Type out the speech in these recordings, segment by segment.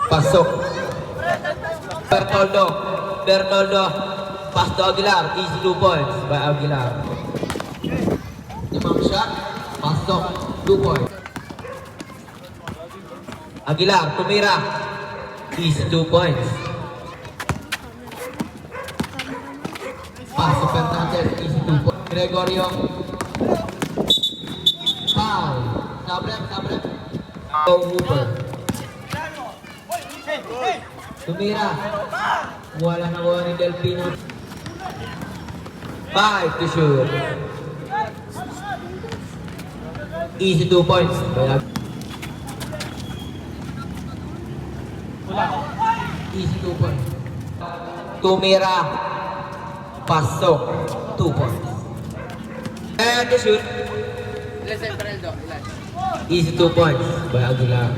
Pasok. Bertoldo. Pass to Aguilar. Easy 2 points by Aguilar. Imam shot. Pasok. 2 points. Aguilar. Tumira. Easy 2 points. Pasok Fernandez. Easy 2 points. Gregorio. Foul. Sabrem. Hooper. Tumira. Wala na kuha ni Delpino. 5 to shoot. Easy 2 points. Easy 2 points. Tumira. Pasok. 2 points. And to shoot. Easy 2 points by Aguilar.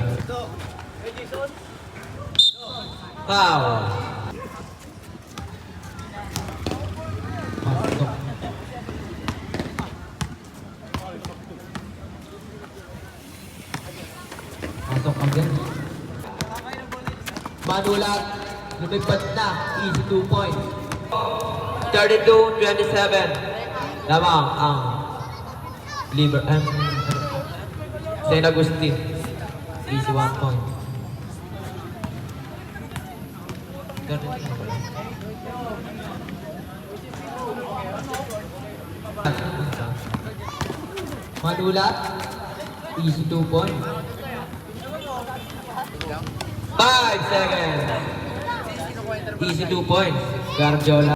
Foul. Pasok. Pasok again. Manulat. Lumipad na. Easy 2 points. 32-27. Lamang ang Saint Agustin. Easy 1 point. Manulat. Easy 2 points. 5 seconds. Easy 2 points. Garjola.